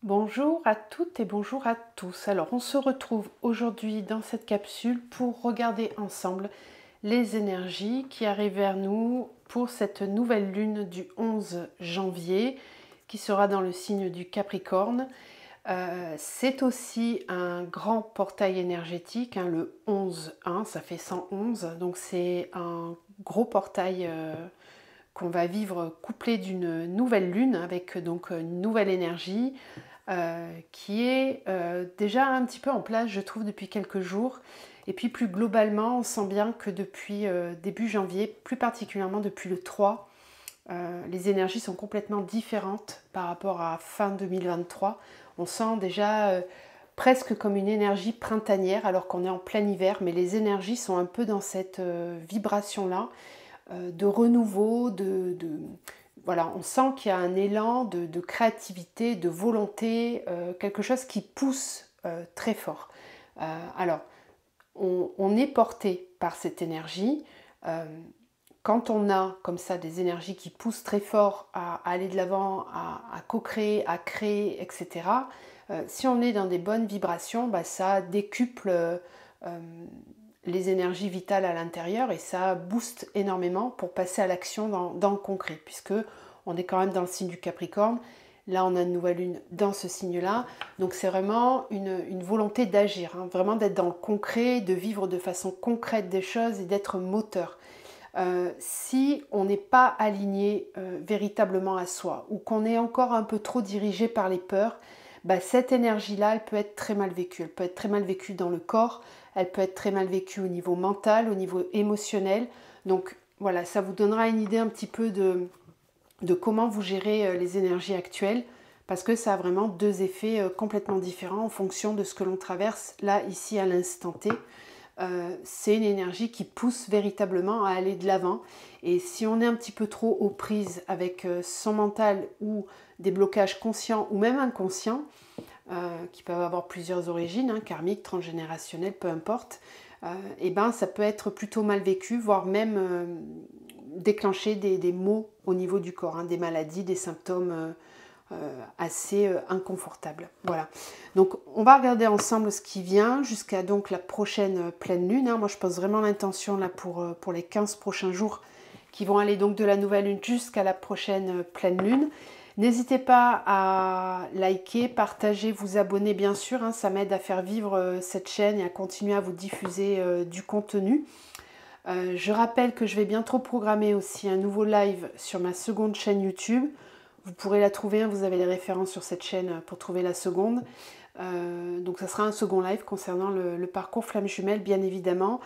Bonjour à toutes et bonjour à tous. Alors on se retrouve aujourd'hui dans cette capsule pour regarder ensemble les énergies qui arrivent vers nous pour cette nouvelle lune du 11 janvier qui sera dans le signe du Capricorne. C'est aussi un grand portail énergétique, le 11-1, ça fait 111, donc c'est un gros portail qu'on va vivre couplé d'une nouvelle lune avec donc une nouvelle énergie qui est déjà un petit peu en place, je trouve, depuis quelques jours. Et puis plus globalement, on sent bien que depuis début janvier, plus particulièrement depuis le 3, les énergies sont complètement différentes par rapport à fin 2023. On sent déjà presque comme une énergie printanière alors qu'on est en plein hiver, mais les énergies sont un peu dans cette vibration-là de renouveau, voilà, on sent qu'il y a un élan de créativité, de volonté, quelque chose qui pousse très fort. Alors, on est porté par cette énergie. Quand on a comme ça des énergies qui poussent très fort à aller de l'avant, à co-créer, à créer, etc., si on est dans des bonnes vibrations, ça décuple les énergies vitales à l'intérieur et ça booste énormément pour passer à l'action dans le concret, puisque on est quand même dans le signe du Capricorne. Là, on a une nouvelle lune dans ce signe-là. Donc, c'est vraiment une volonté d'agir, vraiment d'être dans le concret, de vivre de façon concrète des choses et d'être moteur. Si on n'est pas aligné véritablement à soi ou qu'on est encore un peu trop dirigé par les peurs, cette énergie-là, elle peut être très mal vécue. Elle peut être très mal vécue dans le corps, elle peut être très mal vécue au niveau mental, au niveau émotionnel. Donc voilà, ça vous donnera une idée un petit peu de comment vous gérez les énergies actuelles, parce que ça a vraiment deux effets complètement différents en fonction de ce que l'on traverse là, ici, à l'instant T. C'est une énergie qui pousse véritablement à aller de l'avant. Et si on est un petit peu trop aux prises avec son mental ou des blocages conscients ou même inconscients, qui peuvent avoir plusieurs origines, karmiques, transgénérationnelles, peu importe, et ça peut être plutôt mal vécu, voire même déclencher des maux au niveau du corps, des maladies, des symptômes assez inconfortables. Voilà. Donc on va regarder ensemble ce qui vient jusqu'à donc la prochaine pleine lune. Moi je pose vraiment l'intention là pour les 15 prochains jours qui vont aller donc de la nouvelle lune jusqu'à la prochaine pleine lune. N'hésitez pas à liker, partager, vous abonner bien sûr, ça m'aide à faire vivre cette chaîne et à continuer à vous diffuser du contenu. Je rappelle que je vais bientôt programmer aussi un nouveau live sur ma seconde chaîne YouTube. Vous pourrez la trouver, vous avez les références sur cette chaîne pour trouver la seconde. Donc ça sera un second live concernant le parcours Flamme Jumelle, bien évidemment.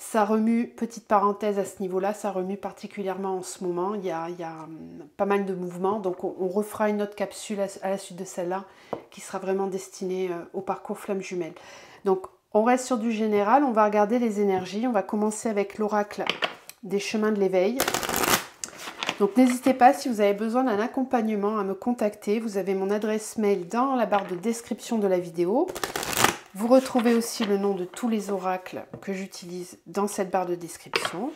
Ça remue, petite parenthèse à ce niveau-là, ça remue particulièrement en ce moment. Il y a pas mal de mouvements, donc on refera une autre capsule à la suite de celle-là qui sera vraiment destinée au parcours Flamme Jumelle. Donc on reste sur du général, on va regarder les énergies. On va commencer avec l'oracle des chemins de l'éveil. Donc n'hésitez pas, si vous avez besoin d'un accompagnement, à me contacter. Vous avez mon adresse mail dans la barre de description de la vidéo. Vous retrouvez aussi le nom de tous les oracles que j'utilise dans cette barre de description.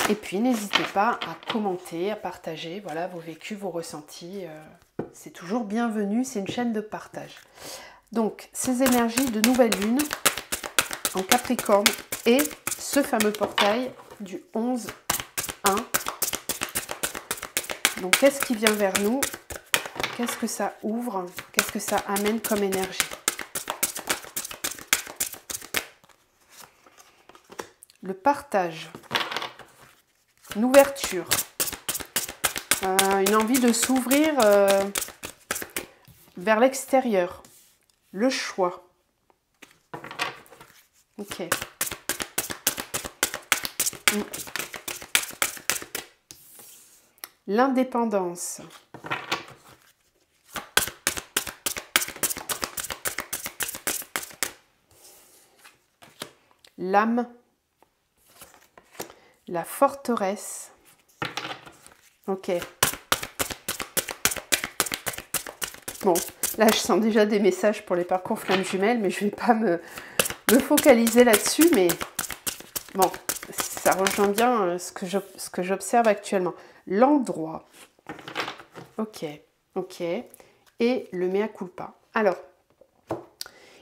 Et puis n'hésitez pas à commenter, à partager vos vécus, vos ressentis. C'est toujours bienvenu, c'est une chaîne de partage. Donc ces énergies de nouvelle lune en Capricorne et ce fameux portail du 11-1. Donc qu'est-ce qui vient vers nous? Qu'est-ce que ça ouvre? Qu'est-ce que ça amène comme énergie? Le partage, une ouverture, une envie de s'ouvrir vers l'extérieur, le choix. Ok. L'indépendance. L'âme. La forteresse. Ok. Bon, là je sens déjà des messages pour les parcours Flamme Jumelle, mais je ne vais pas me focaliser là-dessus, mais bon, ça rejoint bien ce que j'observe actuellement. L'endroit. Ok, ok. et le mea culpa. Alors,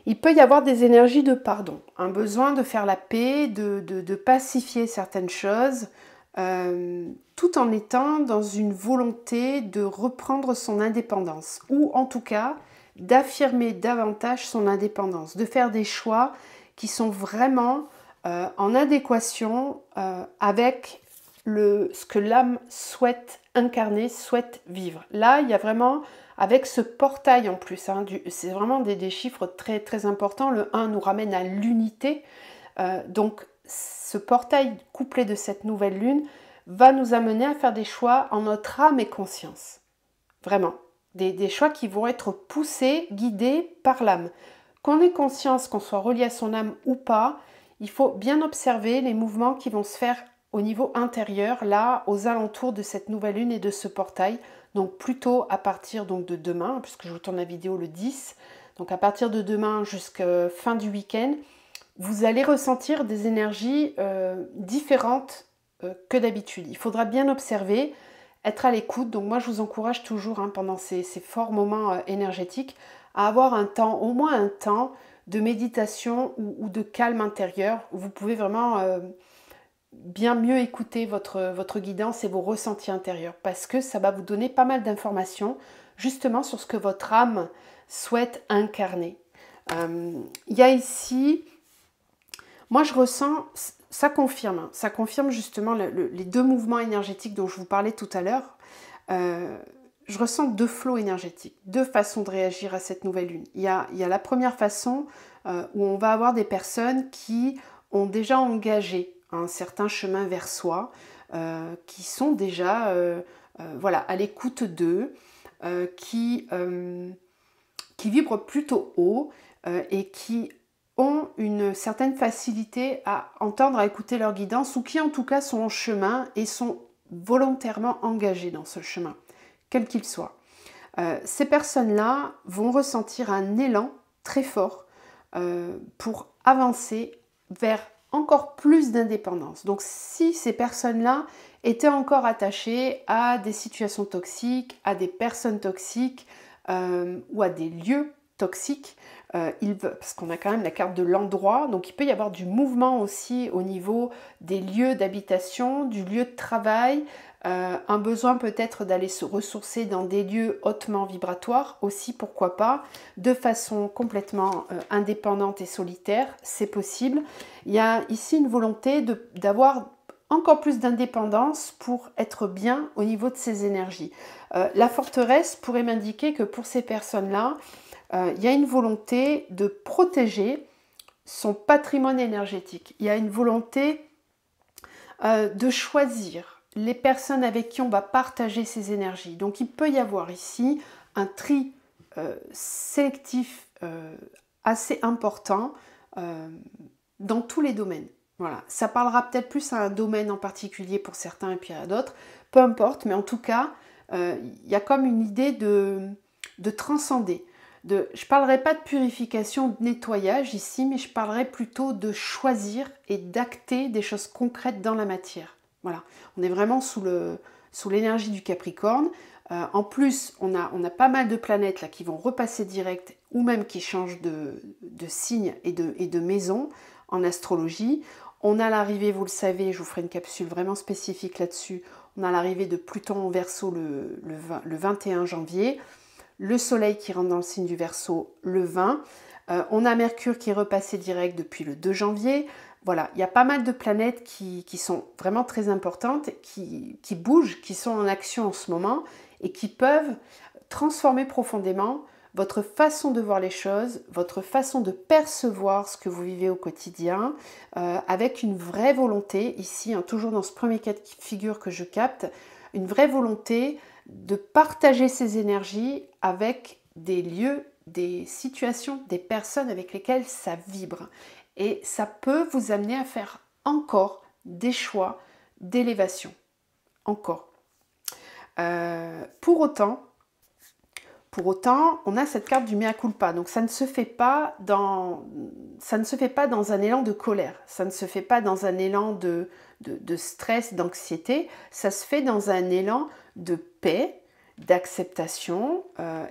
il peut y avoir des énergies de pardon, un besoin de faire la paix, de pacifier certaines choses, tout en étant dans une volonté de reprendre son indépendance, ou en tout cas d'affirmer davantage son indépendance, de faire des choix qui sont vraiment en adéquation avec ce que l'âme souhaite incarner, souhaite vivre. Là, il y a vraiment, avec ce portail en plus, hein, c'est vraiment des chiffres très, très importants. Le 1 nous ramène à l'unité. Donc, ce portail couplé de cette nouvelle lune va nous amener à faire des choix en notre âme et conscience. Vraiment. Des choix qui vont être poussés, guidés par l'âme. Qu'on ait conscience, qu'on soit relié à son âme ou pas, il faut bien observer les mouvements qui vont se faire au niveau intérieur, là, aux alentours de cette nouvelle lune et de ce portail. Donc plutôt à partir donc, de demain, puisque je vous tourne la vidéo le 10, donc à partir de demain jusqu'à fin du week-end, vous allez ressentir des énergies différentes que d'habitude. Il faudra bien observer, être à l'écoute. Donc moi, je vous encourage toujours, hein, pendant ces forts moments énergétiques, à avoir un temps, au moins un temps de méditation ou de calme intérieur, où vous pouvez vraiment bien mieux écouter votre guidance et vos ressentis intérieurs, parce que ça va vous donner pas mal d'informations justement sur ce que votre âme souhaite incarner. Il y a ici, moi je ressens, ça confirme justement les deux mouvements énergétiques dont je vous parlais tout à l'heure. Je ressens deux flots énergétiques, deux façons de réagir à cette nouvelle lune. Il y a la première façon où on va avoir des personnes qui ont déjà engagé un certain chemin vers soi, qui sont déjà voilà, à l'écoute d'eux, qui vibrent plutôt haut et qui ont une certaine facilité à entendre, à écouter leur guidance, ou qui en tout cas sont en chemin et sont volontairement engagés dans ce chemin, quel qu'il soit. Ces personnes-là vont ressentir un élan très fort pour avancer vers encore plus d'indépendance. Donc si ces personnes-là étaient encore attachées à des situations toxiques, à des personnes toxiques ou à des lieux toxiques, parce qu'on a quand même la carte de l'endroit, donc il peut y avoir du mouvement aussi au niveau des lieux d'habitation, du lieu de travail, un besoin peut-être d'aller se ressourcer dans des lieux hautement vibratoires aussi, pourquoi pas, de façon complètement indépendante et solitaire, c'est possible. Il y a ici une volonté d'avoir encore plus d'indépendance pour être bien au niveau de ces énergies. La forteresse pourrait m'indiquer que pour ces personnes-là, il y a une volonté de protéger son patrimoine énergétique. Il y a une volonté de choisir les personnes avec qui on va partager ces énergies. Donc il peut y avoir ici un tri sélectif assez important dans tous les domaines. Voilà. Ça parlera peut-être plus à un domaine en particulier pour certains et puis à d'autres, peu importe, mais en tout cas, il y a comme une idée de transcender. Je ne parlerai pas de purification, de nettoyage ici, mais je parlerai plutôt de choisir et d'acter des choses concrètes dans la matière. Voilà, on est vraiment sous l'énergie du Capricorne. En plus, on a pas mal de planètes là, qui vont repasser direct ou même qui changent de signe et de maison en astrologie. On a l'arrivée, vous le savez, je vous ferai une capsule vraiment spécifique là-dessus, on a l'arrivée de Pluton en Verseau le 21 janvier, le Soleil qui rentre dans le signe du Verseau le 20, on a Mercure qui est repassé direct depuis le 2 janvier. Voilà, il y a pas mal de planètes qui sont vraiment très importantes, qui bougent, qui sont en action en ce moment et qui peuvent transformer profondément votre façon de voir les choses, votre façon de percevoir ce que vous vivez au quotidien, avec une vraie volonté, ici, hein, toujours dans ce premier cas de figure que je capte, une vraie volonté de partager ces énergies avec des lieux, des situations, des personnes avec lesquelles ça vibre. Et ça peut vous amener à faire encore des choix d'élévation. Encore. Pour autant, on a cette carte du mea culpa. Donc ça ne se fait pas dans un élan de colère. Ça ne se fait pas dans un élan de stress, d'anxiété. Ça se fait dans un élan de paix, d'acceptation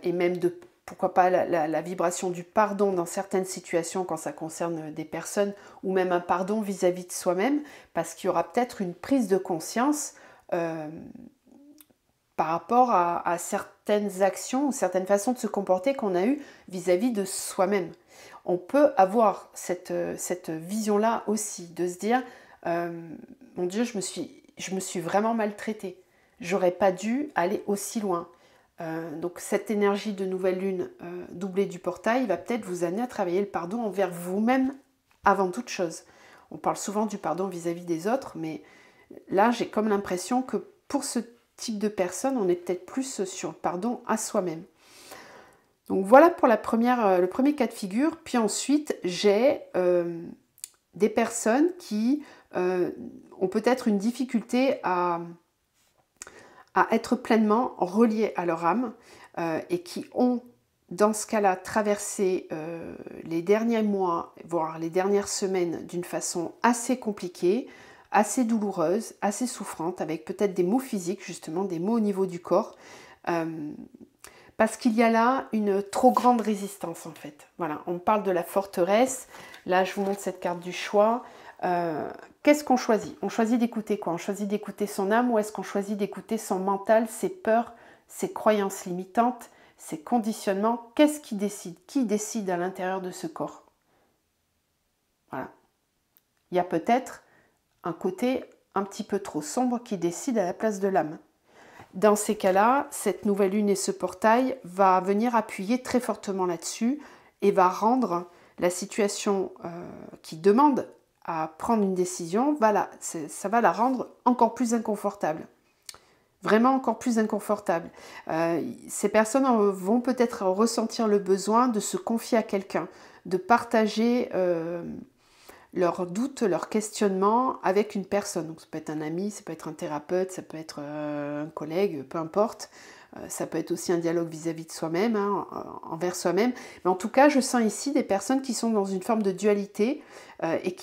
et même de, pourquoi pas, la vibration du pardon dans certaines situations quand ça concerne des personnes, ou même un pardon vis-à-vis de soi-même, parce qu'il y aura peut-être une prise de conscience par rapport à certaines actions ou certaines façons de se comporter qu'on a eues vis-à-vis de soi-même. On peut avoir cette vision-là aussi, de se dire mon Dieu, je me suis vraiment maltraitée. J'aurais pas dû aller aussi loin. Donc cette énergie de nouvelle lune doublée du portail va peut-être vous amener à travailler le pardon envers vous-même avant toute chose. On parle souvent du pardon vis-à-vis des autres, mais là j'ai comme l'impression que pour ce type de personne, on est peut-être plus sur le pardon à soi-même. Donc voilà pour le premier cas de figure. Puis ensuite, j'ai des personnes qui ont peut-être une difficulté à être pleinement reliées à leur âme et qui ont, dans ce cas-là, traversé les derniers mois, voire les dernières semaines d'une façon assez compliquée, assez douloureuse, assez souffrante, avec peut-être des maux physiques, justement, des maux au niveau du corps, parce qu'il y a là une trop grande résistance, en fait. Voilà, on parle de la forteresse. Là, je vous montre cette carte du choix. Qu'est-ce qu'on choisit? On choisit d'écouter quoi? On choisit d'écouter son âme, ou est-ce qu'on choisit d'écouter son mental, ses peurs, ses croyances limitantes, ses conditionnements? Qu'est-ce qui décide? Qui décide à l'intérieur de ce corps? Voilà. Il y a peut-être un côté un petit peu trop sombre qui décide à la place de l'âme. Dans ces cas-là, cette nouvelle lune et ce portail va venir appuyer très fortement là-dessus et va rendre la situation qui demande à prendre une décision, ça va la rendre encore plus inconfortable. Vraiment encore plus inconfortable. Ces personnes vont peut-être ressentir le besoin de se confier à quelqu'un, de partager leurs doutes, leurs questionnements avec une personne. Donc ça peut être un ami, ça peut être un thérapeute, ça peut être un collègue, peu importe. Ça peut être aussi un dialogue vis-à-vis de soi-même, envers soi-même. Mais en tout cas, je sens ici des personnes qui sont dans une forme de dualité et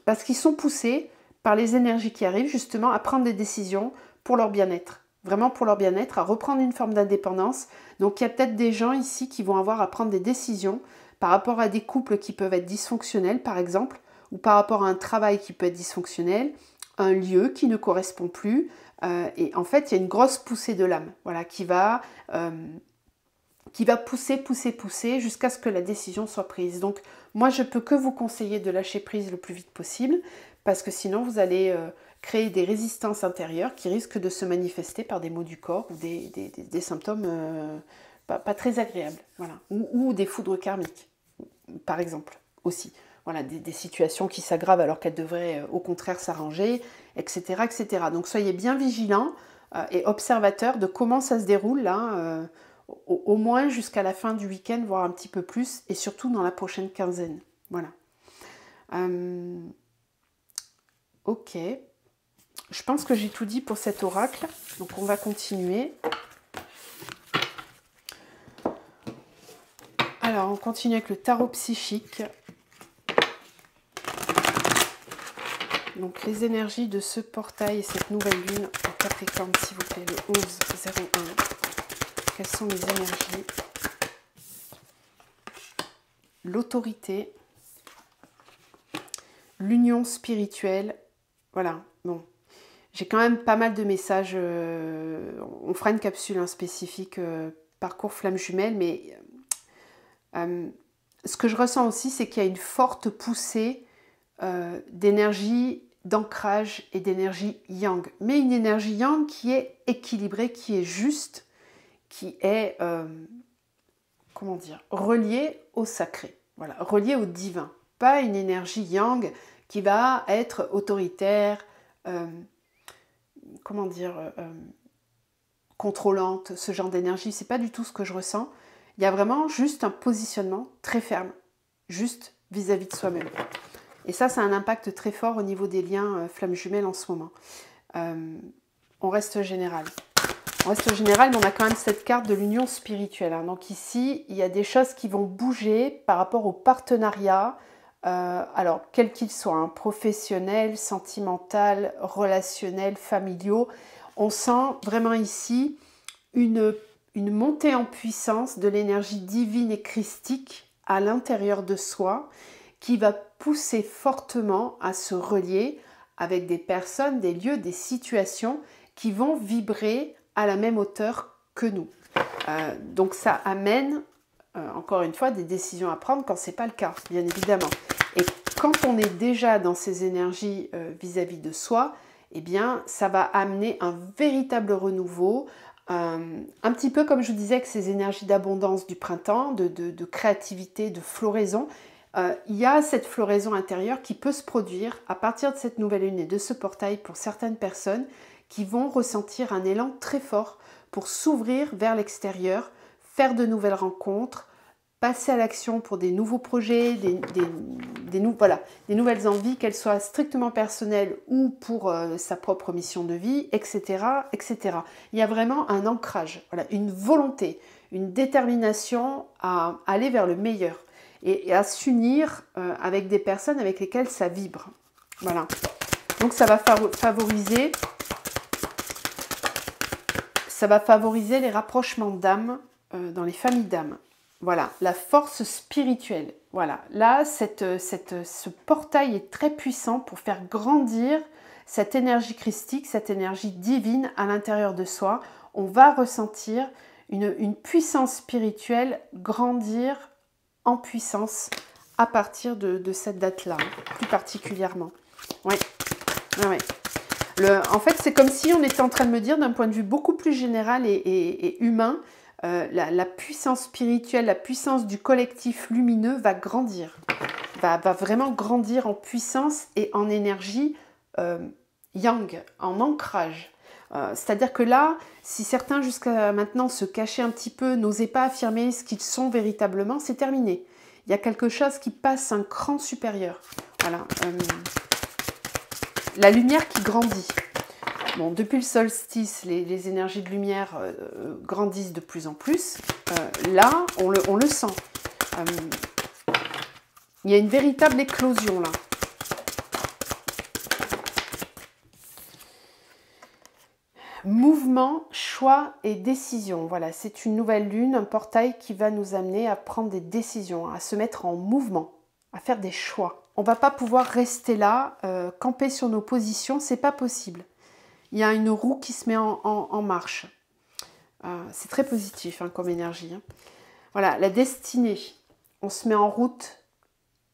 parce qu'ils sont poussés par les énergies qui arrivent justement à prendre des décisions pour leur bien-être. Vraiment pour leur bien-être, à reprendre une forme d'indépendance. Donc il y a peut-être des gens ici qui vont avoir à prendre des décisions par rapport à des couples qui peuvent être dysfonctionnels, par exemple, ou par rapport à un travail qui peut être dysfonctionnel, un lieu qui ne correspond plus. Et en fait, il y a une grosse poussée de l'âme, voilà, qui va pousser jusqu'à ce que la décision soit prise. Donc, moi, je peux que vous conseiller de lâcher prise le plus vite possible, parce que sinon, vous allez créer des résistances intérieures qui risquent de se manifester par des maux du corps ou des symptômes pas très agréables, voilà, ou des foudres karmiques, par exemple, aussi. Voilà, des situations qui s'aggravent alors qu'elles devraient au contraire s'arranger, etc., etc. Donc soyez bien vigilants et observateurs de comment ça se déroule là, au moins jusqu'à la fin du week-end, voire un petit peu plus, et surtout dans la prochaine quinzaine. Voilà. Ok. Je pense que j'ai tout dit pour cet oracle, donc on va continuer. Alors, on continue avec le tarot psychique. Donc les énergies de ce portail et cette nouvelle lune en Capricorne, s'il vous plaît, le 11-01. Quelles sont les énergies? L'autorité, l'union spirituelle. Voilà, bon. J'ai quand même pas mal de messages. On fera une capsule spécifique parcours flamme jumelle, mais ce que je ressens aussi, c'est qu'il y a une forte poussée d'énergie d'ancrage et d'énergie yang, mais une énergie yang qui est équilibrée, qui est juste, qui est comment dire, reliée au sacré, voilà, reliée au divin, pas une énergie yang qui va être autoritaire, comment dire, contrôlante, ce genre d'énergie, c'est pas du tout ce que je ressens. Il y a vraiment juste un positionnement très ferme, juste vis-à-vis de soi-même. Et ça a un impact très fort au niveau des liens flammes jumelles en ce moment. On reste général. On reste général, mais on a quand même cette carte de l'union spirituelle. Hein. Donc ici, il y a des choses qui vont bouger par rapport au partenariat, alors quels qu'ils soient, hein, professionnels, sentimental, relationnels, familiaux. On sent vraiment ici une montée en puissance de l'énergie divine et christique à l'intérieur de soi qui va pousser fortement à se relier avec des personnes, des lieux, des situations qui vont vibrer à la même hauteur que nous. Donc ça amène, encore une fois, des décisions à prendre quand ce n'est pas le cas, bien évidemment. Et quand on est déjà dans ces énergies vis-à-vis de soi, eh bien, ça va amener un véritable renouveau, un petit peu comme je vous disais, avec ces énergies d'abondance du printemps, de créativité, de floraison. Il y a cette floraison intérieure qui peut se produire à partir de cette nouvelle lune et de ce portail pour certaines personnes qui vont ressentir un élan très fort pour s'ouvrir vers l'extérieur, faire de nouvelles rencontres, passer à l'action pour des nouveaux projets, des nouvelles envies, qu'elles soient strictement personnelles ou pour sa propre mission de vie, etc., etc. Il y a vraiment un ancrage, voilà, une volonté, une détermination à aller vers le meilleur et à s'unir avec des personnes avec lesquelles ça vibre. Voilà. Donc ça va favoriser les rapprochements d'âmes dans les familles d'âmes. Voilà, la force spirituelle. Voilà, là, ce portail est très puissant pour faire grandir cette énergie christique, cette énergie divine à l'intérieur de soi. On va ressentir une puissance spirituelle grandir en puissance à partir de cette date-là, plus particulièrement. Oui, ouais. En fait, c'est comme si on était en train de me dire, d'un point de vue beaucoup plus général et humain, la puissance spirituelle, la puissance du collectif lumineux va grandir, va vraiment grandir en puissance et en énergie yang, en ancrage. C'est-à-dire que là, si certains jusqu'à maintenant se cachaient un petit peu, n'osaient pas affirmer ce qu'ils sont véritablement, c'est terminé. Il y a quelque chose qui passe un cran supérieur. Voilà. La lumière qui grandit. Bon, depuis le solstice, les énergies de lumière grandissent de plus en plus. Là, on le sent. Il y a une véritable éclosion là. Mouvement, choix et décision. Voilà, c'est une nouvelle lune, un portail qui va nous amener à prendre des décisions, à se mettre en mouvement, à faire des choix. On ne va pas pouvoir rester là, camper sur nos positions, c'est pas possible. Il y a une roue qui se met en marche. C'est très positif hein, comme énergie. Hein. Voilà, la destinée. On se met en route.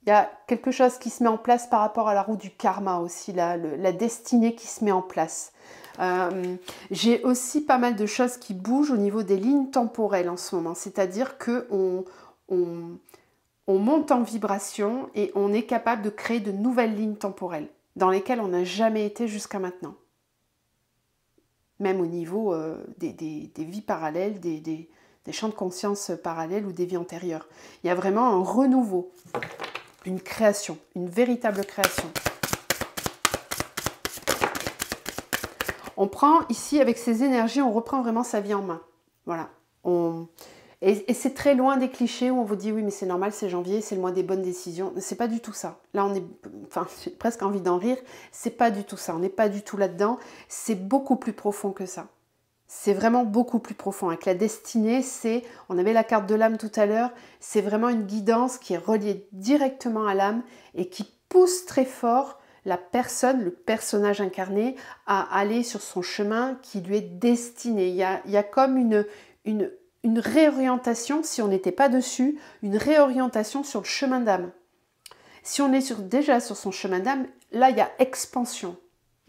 Il y a quelque chose qui se met en place par rapport à la roue du karma aussi, la destinée qui se met en place. J'ai aussi pas mal de choses qui bougent au niveau des lignes temporelles en ce moment. C'est-à-dire qu'on monte en vibration et on est capable de créer de nouvelles lignes temporelles dans lesquelles on n'a jamais été jusqu'à maintenant. Même au niveau des vies parallèles, des champs de conscience parallèles ou des vies antérieures. Il y a vraiment un renouveau, une création, une véritable création. On prend ici, avec ces énergies, on reprend vraiment sa vie en main. Voilà. Et c'est très loin des clichés où on vous dit oui mais c'est normal, c'est janvier, c'est le mois des bonnes décisions. C'est pas du tout ça. Là on est, enfin j'ai presque envie d'en rire, c'est pas du tout ça. On n'est pas du tout là-dedans. C'est beaucoup plus profond que ça. C'est vraiment beaucoup plus profond. Avec la destinée, on avait la carte de l'âme tout à l'heure, c'est vraiment une guidance qui est reliée directement à l'âme et qui pousse très fort la personne, le personnage incarné, à aller sur son chemin qui lui est destiné. Il y a comme une réorientation, si on n'était pas dessus, une réorientation sur le chemin d'âme. Si on est déjà sur son chemin d'âme, là il y a expansion,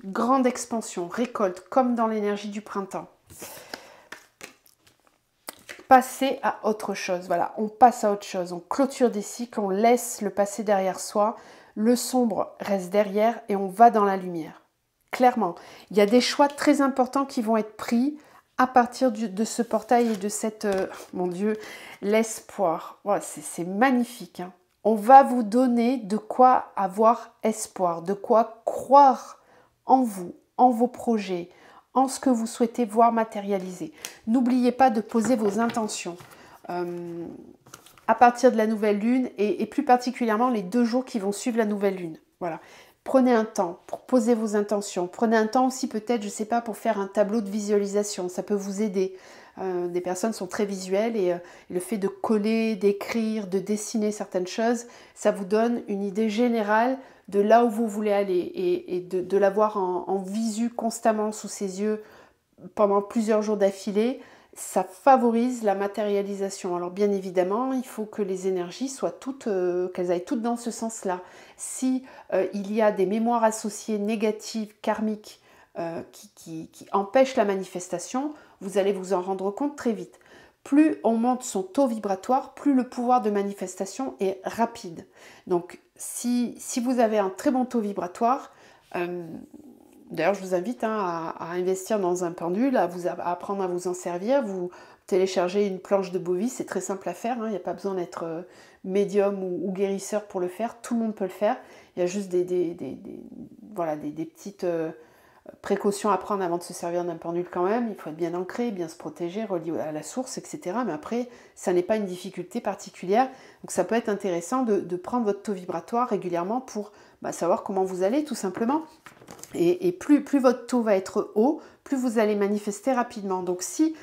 grande expansion, récolte, comme dans l'énergie du printemps. Passer à autre chose, voilà, on passe à autre chose, on clôture des cycles, on laisse le passé derrière soi, le sombre reste derrière et on va dans la lumière. Clairement, il y a des choix très importants qui vont être pris à partir de ce portail et de cette, mon Dieu, l'espoir. Voilà, c'est magnifique. Hein. On va vous donner de quoi avoir espoir, de quoi croire en vous, en vos projets, en ce que vous souhaitez voir matérialiser. N'oubliez pas de poser vos intentions. À partir de la nouvelle lune et plus particulièrement les 2 jours qui vont suivre la nouvelle lune. Voilà. Prenez un temps pour poser vos intentions. Prenez un temps aussi peut-être, je ne sais pas, pour faire un tableau de visualisation. Ça peut vous aider. Des personnes sont très visuelles et le fait de coller, d'écrire, de dessiner certaines choses, ça vous donne une idée générale de là où vous voulez aller et de l'avoir en visu constamment sous ses yeux pendant plusieurs jours d'affilée, ça favorise la matérialisation. Alors bien évidemment, il faut que les énergies soient toutes, qu'elles aillent toutes dans ce sens-là. Si il y a des mémoires associées négatives, karmiques, qui empêchent la manifestation, vous allez vous en rendre compte très vite. Plus on monte son taux vibratoire, plus le pouvoir de manifestation est rapide. Donc si vous avez un très bon taux vibratoire, d'ailleurs, je vous invite à investir dans un pendule, à apprendre à vous en servir. Vous téléchargez une planche de Bovis, c'est très simple à faire. Il n'y a pas besoin d'être médium ou guérisseur pour le faire. Tout le monde peut le faire. Il y a juste des petites précautions à prendre avant de se servir d'un pendule quand même. Il faut être bien ancré, bien se protéger, relié à la source, etc. Mais après, ça n'est pas une difficulté particulière. Donc ça peut être intéressant de prendre votre taux vibratoire régulièrement pour savoir comment vous allez, tout simplement. Et plus votre taux va être haut, plus vous allez manifester rapidement. Donc si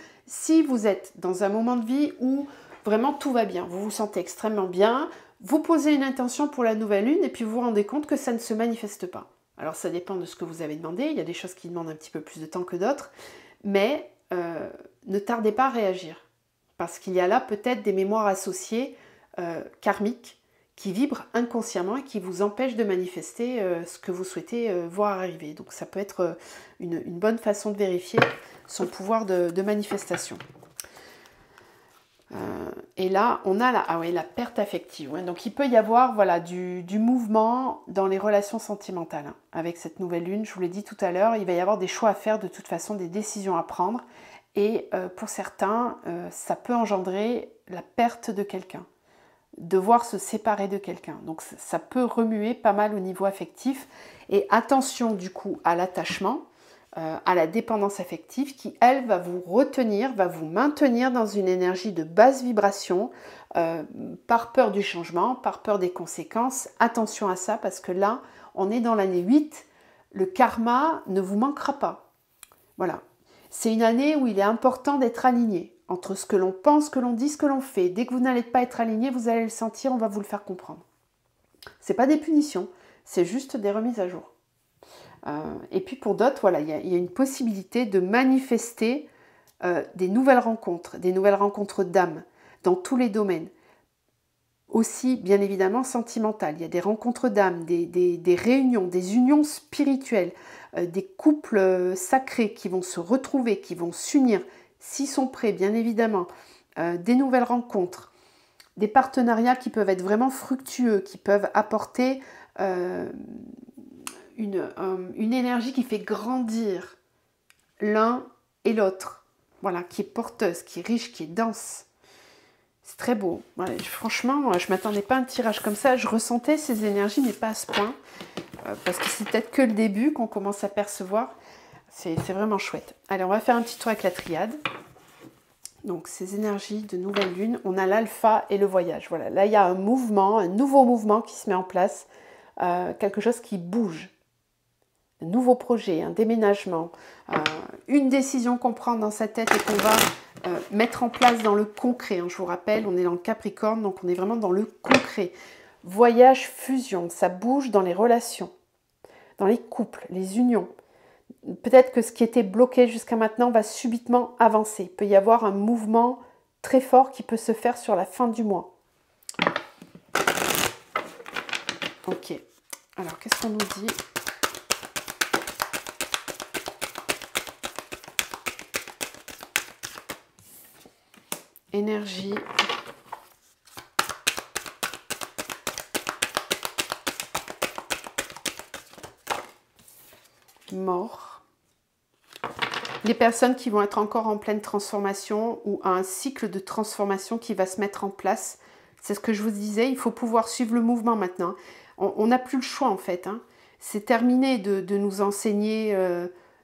vous êtes dans un moment de vie où vraiment tout va bien, vous vous sentez extrêmement bien, vous posez une intention pour la nouvelle lune et puis vous vous rendez compte que ça ne se manifeste pas. Alors ça dépend de ce que vous avez demandé, il y a des choses qui demandent un petit peu plus de temps que d'autres, mais ne tardez pas à réagir. Parce qu'il y a là peut-être des mémoires associées karmiques qui vibrent inconsciemment et qui vous empêchent de manifester ce que vous souhaitez voir arriver. Donc ça peut être une bonne façon de vérifier son pouvoir de manifestation. Et là, on a la perte affective. Ouais. Donc il peut y avoir du mouvement dans les relations sentimentales. Hein. Avec cette nouvelle lune, je vous l'ai dit tout à l'heure, il va y avoir des choix à faire de toute façon, des décisions à prendre. Et pour certains, ça peut engendrer la perte de quelqu'un. Devoir se séparer de quelqu'un. Donc ça peut remuer pas mal au niveau affectif. Et attention du coup à l'attachement, à la dépendance affective qui, elle, va vous retenir, va vous maintenir dans une énergie de basse vibration par peur du changement, par peur des conséquences. Attention à ça parce que là, on est dans l'année 8, le karma ne vous manquera pas. Voilà. C'est une année où il est important d'être aligné entre ce que l'on pense, ce que l'on dit, ce que l'on fait. Dès que vous n'allez pas être aligné, vous allez le sentir, on va vous le faire comprendre. Ce n'est pas des punitions, c'est juste des remises à jour. Et puis pour d'autres, il y a une possibilité de manifester des nouvelles rencontres d'âme dans tous les domaines. Aussi, bien évidemment, sentimentales. Il y a des rencontres d'âme, des réunions, des unions spirituelles, des couples sacrés qui vont se retrouver, qui vont s'unir, s'ils sont prêts, bien évidemment, des nouvelles rencontres, des partenariats qui peuvent être vraiment fructueux, qui peuvent apporter une énergie qui fait grandir l'un et l'autre, voilà, qui est porteuse, qui est riche, qui est dense. C'est très beau. Ouais, franchement, je ne m'attendais pas à un tirage comme ça. Je ressentais ces énergies, mais pas à ce point, parce que c'est peut-être que le début qu'on commence à percevoir. C'est vraiment chouette. Allez, on va faire un petit tour avec la triade. Donc, ces énergies de nouvelle lune, on a l'alpha et le voyage. Voilà, là, il y a un mouvement, un nouveau mouvement qui se met en place, quelque chose qui bouge. Un nouveau projet, un déménagement, une décision qu'on prend dans sa tête et qu'on va mettre en place dans le concret. Je vous rappelle, on est dans le Capricorne, donc on est vraiment dans le concret. Voyage, fusion, ça bouge dans les relations, dans les couples, les unions. Peut-être que ce qui était bloqué jusqu'à maintenant va subitement avancer. Il peut y avoir un mouvement très fort qui peut se faire sur la fin du mois. Ok. Alors, qu'est-ce qu'on nous dit ? Énergie. Mort. Les personnes qui vont être encore en pleine transformation ou à un cycle de transformation qui va se mettre en place. C'est ce que je vous disais, il faut pouvoir suivre le mouvement maintenant. On n'a plus le choix en fait. Hein. C'est terminé de nous enseigner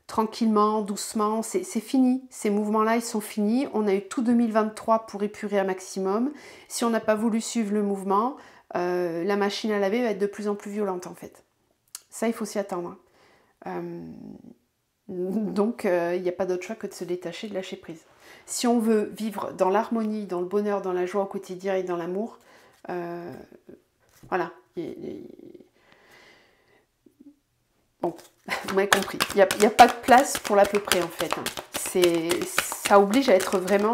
tranquillement, doucement. C'est fini. Ces mouvements-là, ils sont finis. On a eu tout 2023 pour épurer un maximum. Si on n'a pas voulu suivre le mouvement, la machine à laver va être de plus en plus violente en fait. Ça, il faut s'y attendre. Donc, il n'y a pas d'autre choix que de se détacher, de lâcher prise. Si on veut vivre dans l'harmonie, dans le bonheur, dans la joie au quotidien et dans l'amour, voilà. Bon, vous m'avez compris. Il n'y a pas de place pour l'à peu près en fait. Ça oblige à être vraiment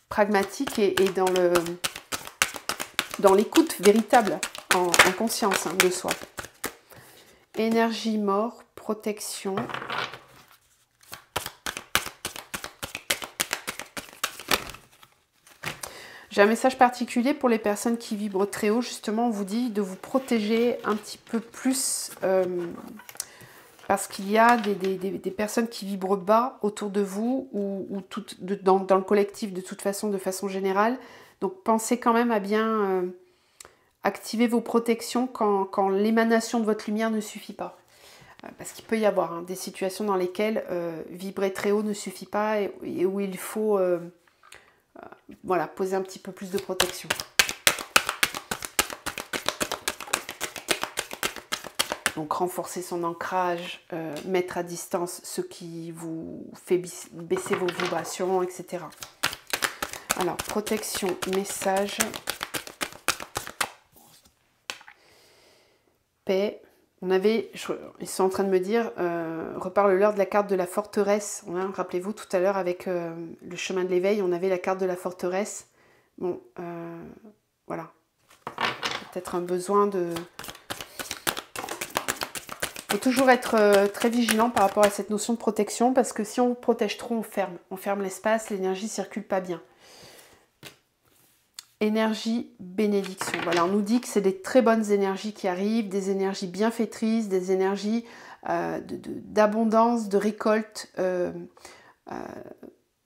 pragmatique et dans l'écoute véritable, en conscience de soi. Énergie, mort, protection. J'ai un message particulier pour les personnes qui vibrent très haut. Justement, on vous dit de vous protéger un petit peu plus parce qu'il y a des personnes qui vibrent bas autour de vous ou dans le collectif de toute façon, de façon générale. Donc, pensez quand même à bien activer vos protections quand l'émanation de votre lumière ne suffit pas. Parce qu'il peut y avoir des situations dans lesquelles vibrer très haut ne suffit pas et où il faut... voilà, poser un petit peu plus de protection. Donc renforcer son ancrage, mettre à distance ce qui vous fait baisser vos vibrations, etc. Alors, protection, message, paix. Ils sont en train de me dire, reparle-leur de la carte de la forteresse. Rappelez-vous tout à l'heure avec le chemin de l'éveil, on avait la carte de la forteresse. Bon, voilà. Peut-être un besoin de... Il faut toujours être très vigilant par rapport à cette notion de protection, parce que si on protège trop, on ferme. On ferme l'espace, l'énergie ne circule pas bien. Énergie, bénédiction. Voilà, on nous dit que c'est des très bonnes énergies qui arrivent, des énergies bienfaitrices, des énergies d'abondance, de récolte,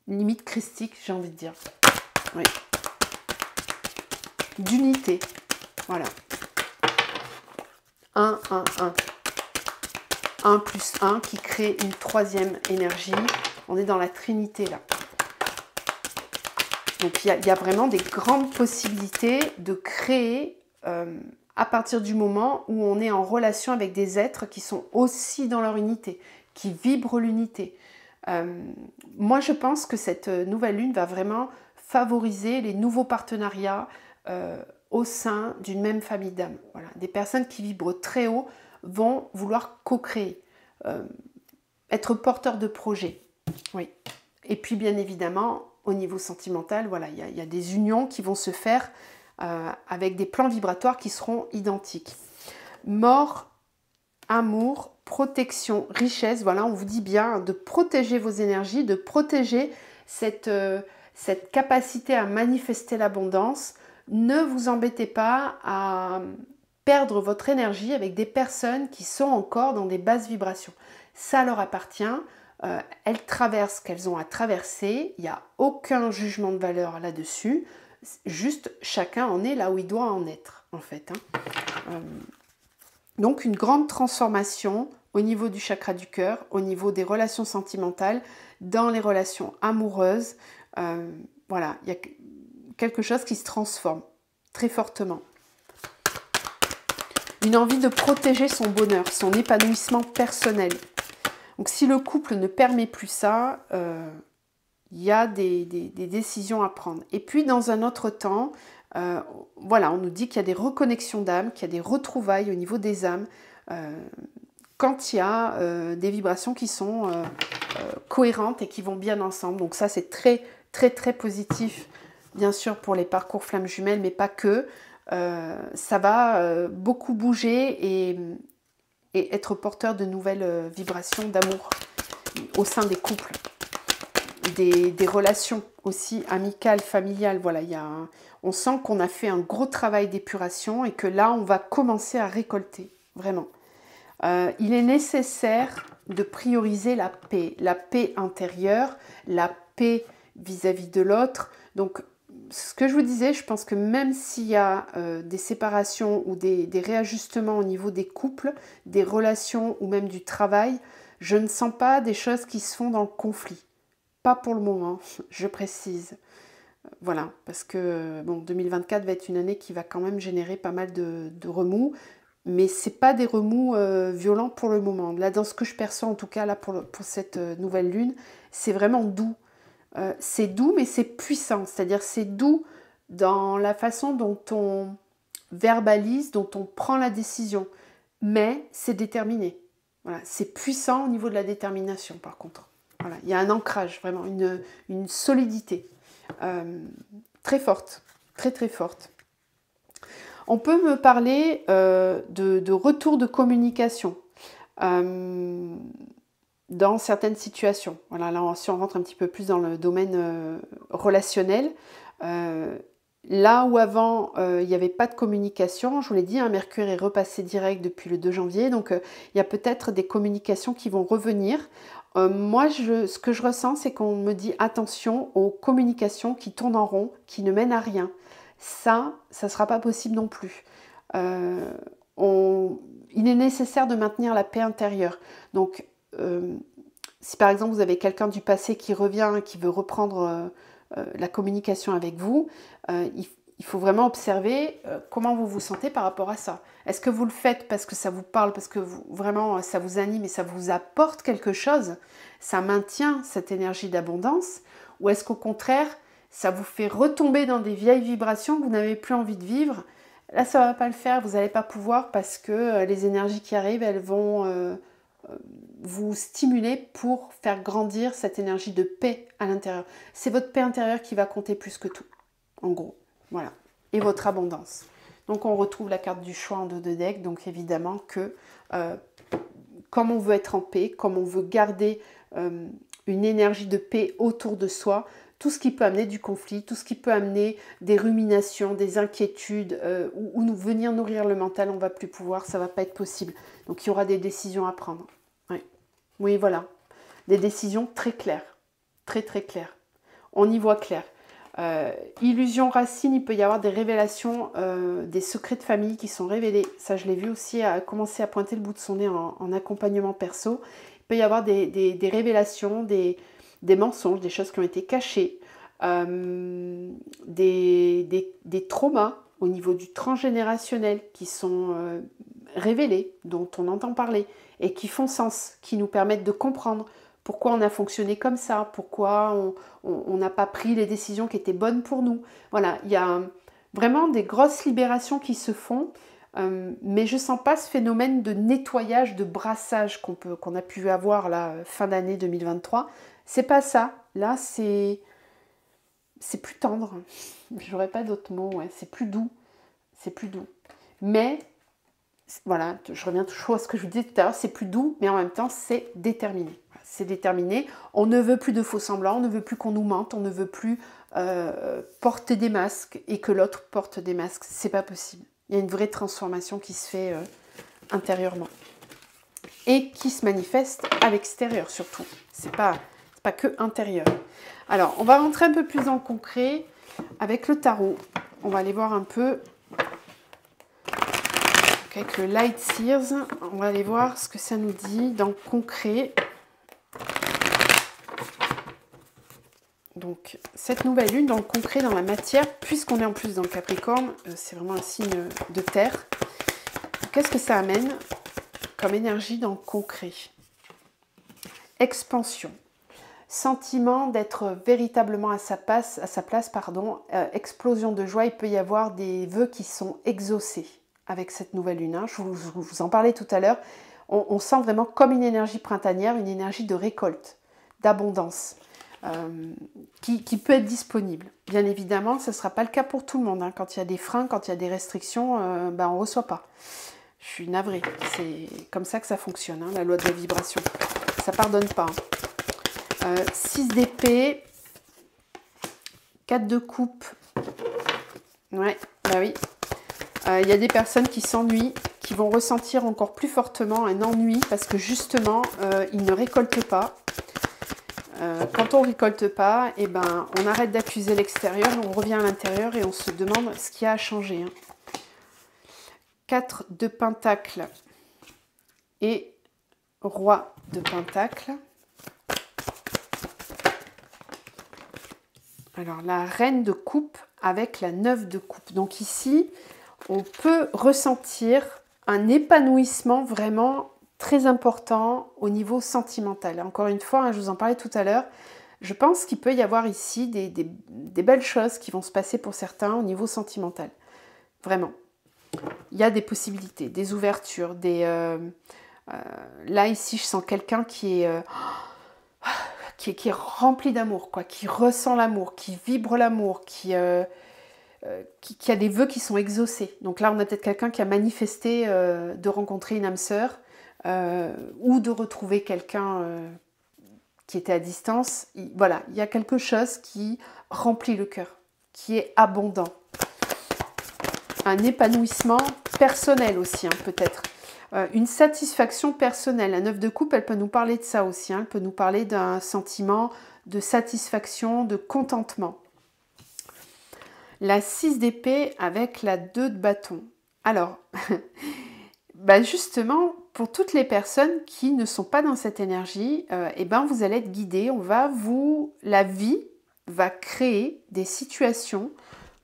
limite christique, j'ai envie de dire. Oui. D'unité. Voilà. 1, 1, 1. 1 plus 1 qui crée une troisième énergie. On est dans la trinité là. Donc il y a vraiment des grandes possibilités de créer à partir du moment où on est en relation avec des êtres qui sont aussi dans leur unité, qui vibrent l'unité. Moi je pense que cette nouvelle lune va vraiment favoriser les nouveaux partenariats au sein d'une même famille d'âmes. Voilà. Des personnes qui vibrent très haut vont vouloir co-créer, être porteurs de projets. Oui. Et puis bien évidemment, au niveau sentimental, voilà, il y a des unions qui vont se faire avec des plans vibratoires qui seront identiques. Mort, amour, protection, richesse, voilà, on vous dit bien de protéger vos énergies, de protéger cette capacité à manifester l'abondance. Ne vous embêtez pas à perdre votre énergie avec des personnes qui sont encore dans des basses vibrations. Ça leur appartient. Elles traversent ce qu'elles ont à traverser, il n'y a aucun jugement de valeur là-dessus, juste chacun en est là où il doit en être en fait. Donc une grande transformation au niveau du chakra du cœur, au niveau des relations sentimentales, dans les relations amoureuses, voilà, il y a quelque chose qui se transforme très fortement. Une envie de protéger son bonheur, son épanouissement personnel. Donc si le couple ne permet plus ça, il y a des décisions à prendre. Et puis dans un autre temps, voilà, on nous dit qu'il y a des reconnexions d'âmes, qu'il y a des retrouvailles au niveau des âmes, quand il y a des vibrations qui sont cohérentes et qui vont bien ensemble. Donc ça c'est très très très positif, bien sûr pour les parcours flammes jumelles, mais pas que. Ça va beaucoup bouger et être porteur de nouvelles vibrations d'amour au sein des couples, des relations aussi amicales, familiales. Voilà, on sent qu'on a fait un gros travail d'épuration et que là, on va commencer à récolter, vraiment. Il est nécessaire de prioriser la paix intérieure, la paix vis-à-vis de l'autre. Donc, ce que je vous disais, je pense que même s'il y a des séparations ou des réajustements au niveau des couples, des relations ou même du travail, je ne sens pas des choses qui se font dans le conflit. Pas pour le moment, je précise. Voilà, parce que bon, 2024 va être une année qui va quand même générer pas mal de remous, mais ce n'est pas des remous violents pour le moment. Là, dans ce que je perçois en tout cas là pour cette nouvelle lune, c'est vraiment doux. c'est doux, mais c'est puissant. C'est-à-dire c'est doux dans la façon dont on verbalise, dont on prend la décision. Mais c'est déterminé. Voilà, c'est puissant au niveau de la détermination, par contre. Voilà, il y a un ancrage, vraiment, une solidité très forte, très très forte. On peut me parler de retour de communication dans certaines situations. Voilà, là, si on rentre un petit peu plus dans le domaine relationnel, là où avant il n'y avait pas de communication, je vous l'ai dit, hein, Mercure est repassé direct depuis le 2 janvier, donc il y a peut-être des communications qui vont revenir. Moi, ce que je ressens, c'est qu'on me dit attention aux communications qui tournent en rond, qui ne mènent à rien. Ça ne sera pas possible non plus. Il est nécessaire de maintenir la paix intérieure. Donc, si par exemple vous avez quelqu'un du passé qui revient, qui veut reprendre la communication avec vous, il faut vraiment observer comment vous vous sentez par rapport à ça. Est-ce que vous le faites parce que ça vous parle, parce que vraiment ça vous anime et ça vous apporte quelque chose, ça maintient cette énergie d'abondance, ou est-ce qu'au contraire, ça vous fait retomber dans des vieilles vibrations que vous n'avez plus envie de vivre? Là, ça ne va pas le faire, vous n'allez pas pouvoir parce que les énergies qui arrivent, elles vont vous stimuler pour faire grandir cette énergie de paix à l'intérieur. C'est votre paix intérieure qui va compter plus que tout, en gros. Voilà. Et votre abondance. Donc, on retrouve la carte du choix en dos de deck. Donc, évidemment que comme on veut être en paix, comme on veut garder une énergie de paix autour de soi, tout ce qui peut amener du conflit, tout ce qui peut amener des ruminations, des inquiétudes, ou nous venir nourrir le mental, on ne va plus pouvoir, ça ne va pas être possible. Donc il y aura des décisions à prendre. Oui, oui, voilà. Des décisions très claires. Très très claires. On y voit clair. Illusion racine, il peut y avoir des révélations, des secrets de famille qui sont révélés. Ça, je l'ai vu aussi commencer à pointer le bout de son nez en accompagnement perso. Il peut y avoir des révélations, des mensonges, des choses qui ont été cachées, des traumas au niveau du transgénérationnel qui sont révélés, dont on entend parler et qui font sens, qui nous permettent de comprendre pourquoi on a fonctionné comme ça, pourquoi on n'a pas pris les décisions qui étaient bonnes pour nous. Voilà, il y a vraiment des grosses libérations qui se font, mais je ne sens pas ce phénomène de nettoyage, de brassage qu'on a pu avoir là, fin d'année 2023. C'est pas ça. Là, c'est plus tendre. J'aurais pas d'autres mots. Ouais. C'est plus doux. C'est plus doux. Mais, voilà, je reviens toujours à ce que je vous disais tout à l'heure, c'est plus doux, mais en même temps, c'est déterminé. C'est déterminé. On ne veut plus de faux semblants, on ne veut plus qu'on nous mente, on ne veut plus porter des masques et que l'autre porte des masques. C'est pas possible. Il y a une vraie transformation qui se fait intérieurement. Et qui se manifeste à l'extérieur surtout. C'est pas que intérieur. Alors, on va rentrer un peu plus en concret avec le tarot. On va aller voir un peu avec le Light Seers. On va aller voir ce que ça nous dit dans le concret. Donc, cette nouvelle lune dans le concret, dans la matière, puisqu'on est en plus dans le Capricorne, c'est vraiment un signe de terre. Qu'est-ce que ça amène comme énergie dans le concret? Expansion. Sentiment d'être véritablement à sa place, explosion de joie. Il peut y avoir des vœux qui sont exaucés avec cette nouvelle lune. Je vous en parlais tout à l'heure. On sent vraiment comme une énergie printanière, une énergie de récolte, d'abondance, qui peut être disponible. Bien évidemment, ce ne sera pas le cas pour tout le monde. Quand il y a des freins, quand il y a des restrictions, on ne reçoit pas. Je suis navrée. C'est comme ça que ça fonctionne, la loi de la vibration. Ça ne pardonne pas. 6 d'épée, 4 de coupe. Ouais, bah oui. Il y a des personnes qui s'ennuient, qui vont ressentir encore plus fortement un ennui parce que justement, ils ne récoltent pas. Quand on ne récolte pas, on arrête d'accuser l'extérieur, on revient à l'intérieur et on se demande ce qui a changé. 4 de pentacles et roi de pentacles. Alors, la reine de coupe avec la 9 de coupe. Donc ici, on peut ressentir un épanouissement vraiment très important au niveau sentimental. Encore une fois, je vous en parlais tout à l'heure, Je pense qu'il peut y avoir ici des belles choses qui vont se passer pour certains au niveau sentimental. Vraiment. Il y a des possibilités, des ouvertures, là, ici, je sens quelqu'un qui est rempli d'amour, quoi, qui ressent l'amour, qui vibre l'amour, qui a des vœux qui sont exaucés. Donc là, on a peut-être quelqu'un qui a manifesté de rencontrer une âme sœur ou de retrouver quelqu'un qui était à distance. Voilà, il y a quelque chose qui remplit le cœur, qui est abondant. Un épanouissement personnel aussi, hein, peut-être. Une satisfaction personnelle. La 9 de coupe, elle peut nous parler de ça aussi. Hein. Elle peut nous parler d'un sentiment de satisfaction, de contentement. La 6 d'épée avec la 2 de bâton. Alors, bah justement, pour toutes les personnes qui ne sont pas dans cette énergie, eh ben vous allez être guidés. La vie va créer des situations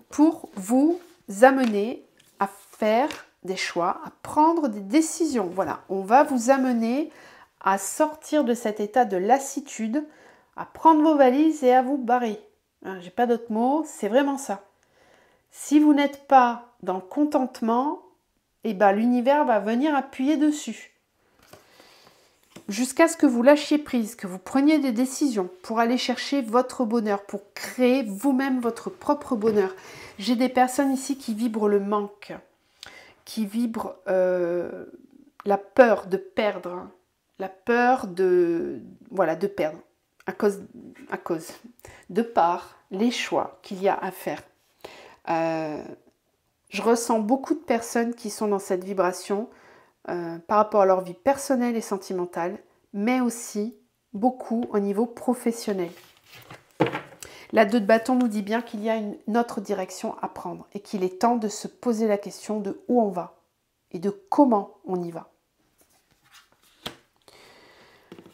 pour vous amener à faire des choix, à prendre des décisions. Voilà, on va vous amener à sortir de cet état de lassitude, à prendre vos valises et à vous barrer. Hein, j'ai pas d'autres mots, c'est vraiment ça. Si vous n'êtes pas dans le contentement, eh ben, l'univers va venir appuyer dessus. Jusqu'à ce que vous lâchiez prise, que vous preniez des décisions pour aller chercher votre bonheur, pour créer vous-même votre propre bonheur. J'ai des personnes ici qui vibrent le manque, qui vibrent la peur de perdre, la peur de perdre, à cause de par les choix qu'il y a à faire. Je ressens beaucoup de personnes qui sont dans cette vibration par rapport à leur vie personnelle et sentimentale, mais aussi beaucoup au niveau professionnel. La 2 de bâton nous dit bien qu'il y a une autre direction à prendre et qu'il est temps de se poser la question de où on va et de comment on y va.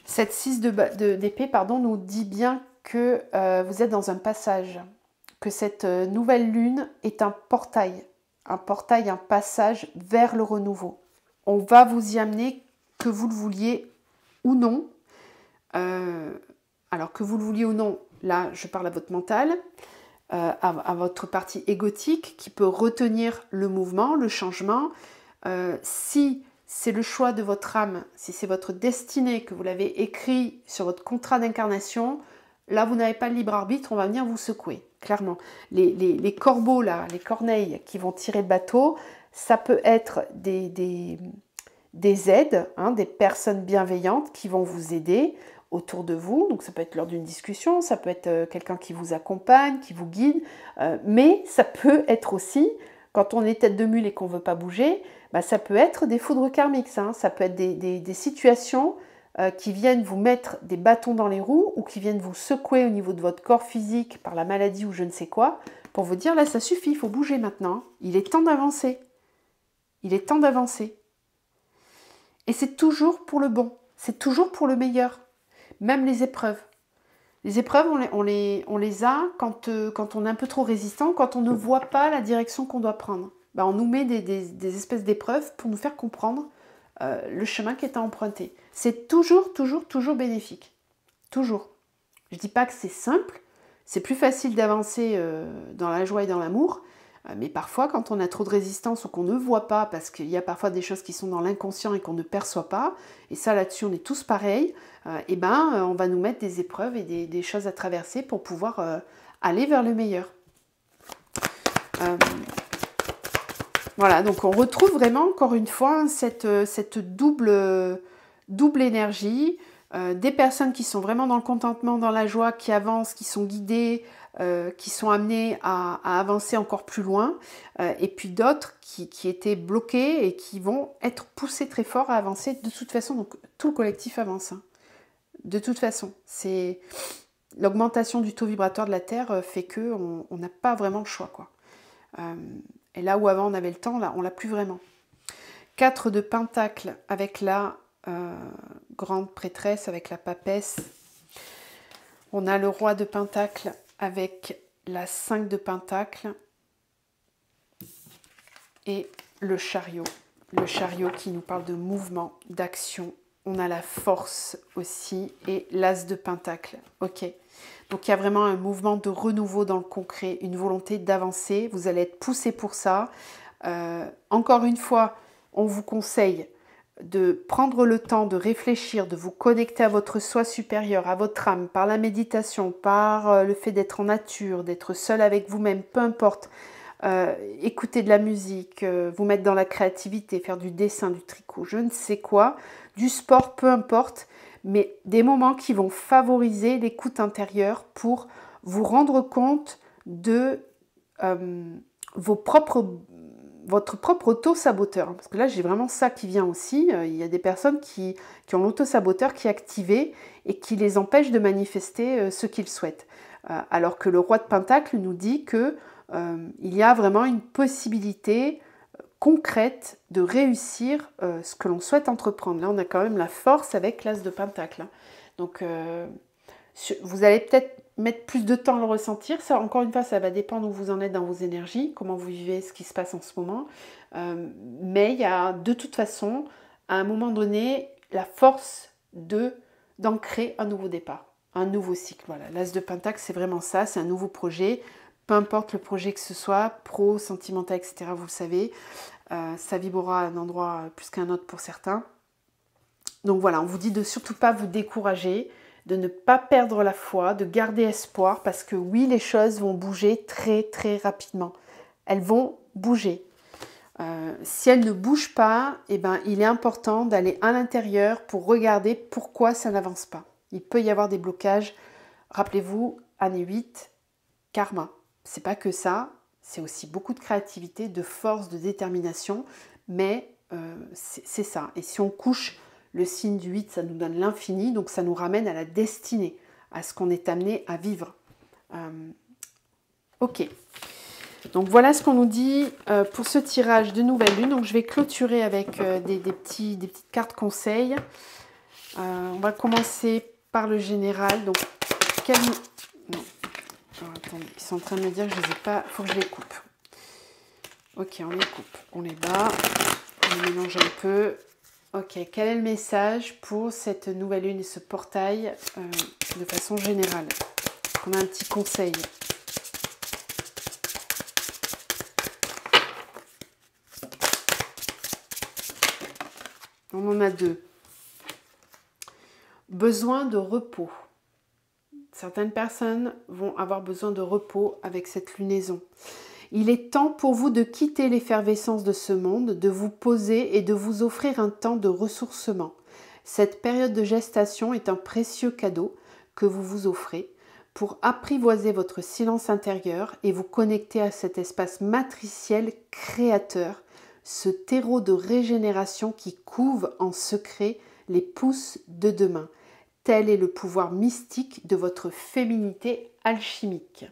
Cette 6 d'épée nous dit bien que vous êtes dans un passage, que cette nouvelle lune est un portail, un passage vers le renouveau. On va vous y amener, que vous le vouliez ou non. Alors que vous le vouliez ou non, là je parle à votre mental, à votre partie égotique qui peut retenir le mouvement, le changement. Si c'est le choix de votre âme, si c'est votre destinée que vous l'avez écrit sur votre contrat d'incarnation, là vous n'avez pas le libre arbitre, on va venir vous secouer, clairement. Les corbeaux là, les corneilles qui vont tirer le bateau, ça peut être des aides, hein, des personnes bienveillantes qui vont vous aider autour de vous. Donc ça peut être lors d'une discussion, ça peut être quelqu'un qui vous accompagne, qui vous guide, mais ça peut être aussi, quand on est tête de mule et qu'on ne veut pas bouger, bah, ça peut être des foudres karmiques, hein. Ça peut être des situations qui viennent vous mettre des bâtons dans les roues ou qui viennent vous secouer au niveau de votre corps physique par la maladie ou je ne sais quoi, pour vous dire là ça suffit, il faut bouger maintenant, il est temps d'avancer. Il est temps d'avancer. Et c'est toujours pour le bon, c'est toujours pour le meilleur. Même les épreuves. Les épreuves, on les a quand on est un peu trop résistant, quand on ne voit pas la direction qu'on doit prendre. Ben, on nous met des espèces d'épreuves pour nous faire comprendre le chemin qui est à emprunter. C'est toujours, toujours, toujours bénéfique. Toujours. Je ne dis pas que c'est simple, c'est plus facile d'avancer dans la joie et dans l'amour, mais parfois, quand on a trop de résistance ou qu'on ne voit pas, parce qu'il y a parfois des choses qui sont dans l'inconscient et qu'on ne perçoit pas, et ça là-dessus on est tous pareils, et ben on va nous mettre des épreuves et des choses à traverser pour pouvoir aller vers le meilleur. Voilà, donc on retrouve vraiment encore une fois cette double énergie, des personnes qui sont vraiment dans le contentement, dans la joie, qui avancent, qui sont guidées, qui sont amenées à avancer encore plus loin, et puis d'autres qui étaient bloquées et qui vont être poussées très fort à avancer de toute façon. Donc tout le collectif avance. Hein. De toute façon, c'est l'augmentation du taux vibratoire de la Terre fait qu'on n'a pas vraiment le choix, quoi. Et là où avant on avait le temps, là on l'a plus vraiment. 4 de Pentacles avec la grande prêtresse, avec la papesse. On a le roi de Pentacles avec la 5 de Pentacles et le chariot. Le chariot qui nous parle de mouvement, d'action, on a la force aussi et l'as de pentacle. Ok. Donc il y a vraiment un mouvement de renouveau dans le concret, une volonté d'avancer. Vous allez être poussé pour ça. Encore une fois, on vous conseille de prendre le temps de réfléchir, de vous connecter à votre soi supérieur, à votre âme, par la méditation, par le fait d'être en nature, d'être seul avec vous-même, peu importe. Écouter de la musique, vous mettre dans la créativité, faire du dessin, du tricot, je ne sais quoi, du sport, peu importe, mais des moments qui vont favoriser l'écoute intérieure pour vous rendre compte de votre propre auto-saboteur. Parce que là, j'ai vraiment ça qui vient aussi. Il y a des personnes qui ont l'auto-saboteur qui est activé et qui les empêche de manifester ce qu'ils souhaitent. Alors que le roi de Pentacle nous dit que il y a vraiment une possibilité concrète de réussir ce que l'on souhaite entreprendre. Là, on a quand même la force avec l'as de Pentacle. Donc, vous allez peut-être mettre plus de temps à le ressentir. Ça, encore une fois, ça va dépendre où vous en êtes dans vos énergies, comment vous vivez ce qui se passe en ce moment. Mais il y a de toute façon, à un moment donné, la force d'ancrer un nouveau départ, un nouveau cycle. Voilà, l'as de Pentacle, c'est vraiment ça, c'est un nouveau projet. Peu importe le projet que ce soit, pro, sentimental, etc., vous le savez, ça vibrera à un endroit plus qu'un autre pour certains. Donc voilà, on vous dit de surtout pas vous décourager, de ne pas perdre la foi, de garder espoir, parce que oui, les choses vont bouger très très rapidement. Elles vont bouger. Si elles ne bougent pas, eh ben, il est important d'aller à l'intérieur pour regarder pourquoi ça n'avance pas. Il peut y avoir des blocages. Rappelez-vous, année 8, karma. C'est pas que ça, c'est aussi beaucoup de créativité, de force, de détermination, mais c'est ça. Et si on couche le signe du 8, ça nous donne l'infini, donc ça nous ramène à la destinée, à ce qu'on est amené à vivre. Ok. Donc voilà ce qu'on nous dit pour ce tirage de nouvelle lune. Donc je vais clôturer avec des petites cartes conseils. On va commencer par le général. Donc quel... Non. Alors, attendez, ils sont en train de me dire que je ne les ai pas. Il faut que je les coupe. Ok, on les coupe. On les bat. On les mélange un peu. Ok, quel est le message pour cette nouvelle lune et ce portail de façon générale? On a un petit conseil. On en a deux. Besoin de repos. Certaines personnes vont avoir besoin de repos avec cette lunaison. Il est temps pour vous de quitter l'effervescence de ce monde, de vous poser et de vous offrir un temps de ressourcement. Cette période de gestation est un précieux cadeau que vous vous offrez pour apprivoiser votre silence intérieur et vous connecter à cet espace matriciel créateur, ce terreau de régénération qui couve en secret les pousses de demain. Tel est le pouvoir mystique de votre féminité alchimique.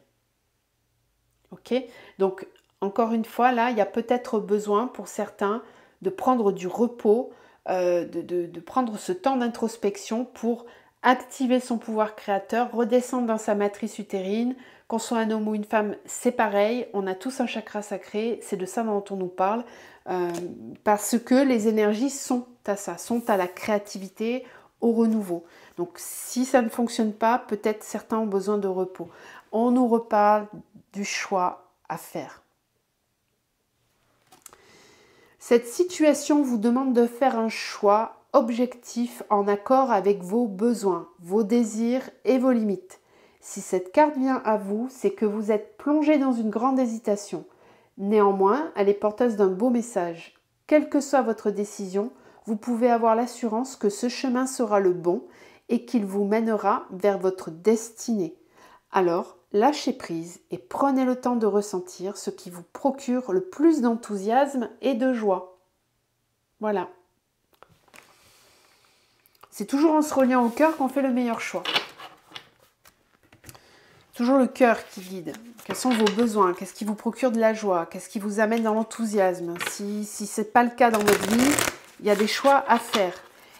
Ok, donc encore une fois, là, il y a peut-être besoin pour certains de prendre du repos, de prendre ce temps d'introspection pour activer son pouvoir créateur, redescendre dans sa matrice utérine. Qu'on soit un homme ou une femme, c'est pareil, on a tous un chakra sacré, c'est de ça dont on nous parle, parce que les énergies sont à ça, sont à la créativité, au renouveau. Donc si ça ne fonctionne pas, peut-être certains ont besoin de repos. On nous reparle du choix à faire. Cette situation vous demande de faire un choix objectif en accord avec vos besoins, vos désirs et vos limites. Si cette carte vient à vous, c'est que vous êtes plongé dans une grande hésitation. Néanmoins, elle est porteuse d'un beau message. Quelle que soit votre décision, vous pouvez avoir l'assurance que ce chemin sera le bon et qu'il vous mènera vers votre destinée. Alors, lâchez prise et prenez le temps de ressentir ce qui vous procure le plus d'enthousiasme et de joie. Voilà. C'est toujours en se reliant au cœur qu'on fait le meilleur choix. Toujours le cœur qui guide. Quels sont vos besoins? Qu'est-ce qui vous procure de la joie? Qu'est-ce qui vous amène dans l'enthousiasme? Si ce n'est pas le cas dans votre vie, il y a des choix à faire.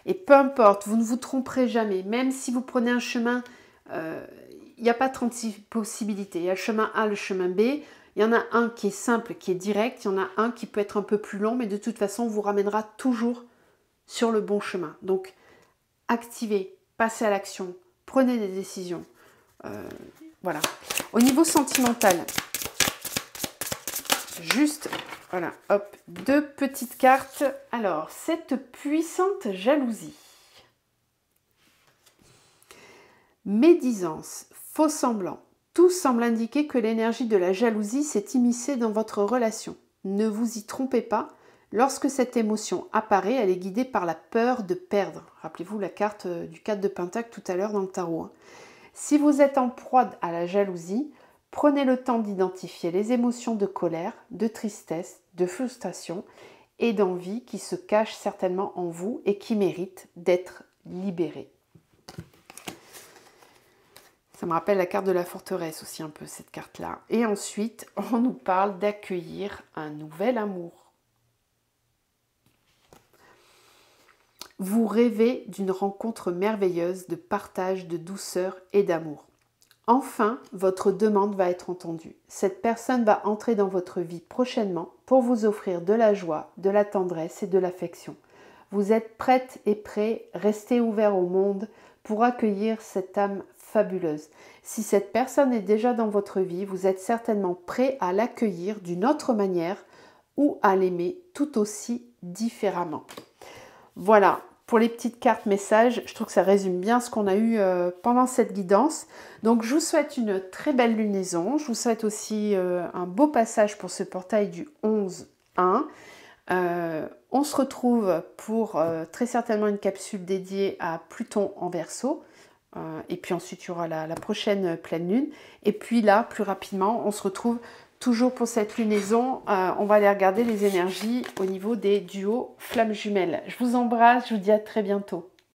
Et peu importe, vous ne vous tromperez jamais. Même si vous prenez un chemin, il n'y a pas 36 possibilités. Il y a le chemin A, le chemin B. Il y en a un qui est simple, qui est direct. Il y en a un qui peut être un peu plus long, mais de toute façon, vous ramènera toujours sur le bon chemin. Donc, activez, passez à l'action, prenez des décisions. Voilà. Au niveau sentimental, juste, voilà, hop, 2 petites cartes. Alors, cette puissante jalousie. Médisance, faux semblant. Tout semble indiquer que l'énergie de la jalousie s'est immiscée dans votre relation. Ne vous y trompez pas. Lorsque cette émotion apparaît, elle est guidée par la peur de perdre. Rappelez-vous la carte du 4 de Pentacle tout à l'heure dans le tarot. Si vous êtes en proie à la jalousie, prenez le temps d'identifier les émotions de colère, de tristesse, de frustration et d'envie qui se cachent certainement en vous et qui méritent d'être libérées. Ça me rappelle la carte de la forteresse aussi un peu, cette carte-là. Et ensuite, on nous parle d'accueillir un nouvel amour. Vous rêvez d'une rencontre merveilleuse de partage, de douceur et d'amour. Enfin, votre demande va être entendue. Cette personne va entrer dans votre vie prochainement pour vous offrir de la joie, de la tendresse et de l'affection. Vous êtes prête et prêt, restez ouvert au monde pour accueillir cette âme fabuleuse. Si cette personne est déjà dans votre vie, vous êtes certainement prêt à l'accueillir d'une autre manière ou à l'aimer tout aussi différemment. Voilà, pour les petites cartes messages, je trouve que ça résume bien ce qu'on a eu pendant cette guidance. Donc je vous souhaite une très belle lunaison. Je vous souhaite aussi un beau passage pour ce portail du 11-1. On se retrouve pour très certainement une capsule dédiée à Pluton en Verseau. Et puis ensuite, il y aura la prochaine pleine lune. Et puis là, plus rapidement, on se retrouve toujours pour cette lunaison. On va aller regarder les énergies au niveau des duos flammes jumelles. Je vous embrasse, je vous dis à très bientôt.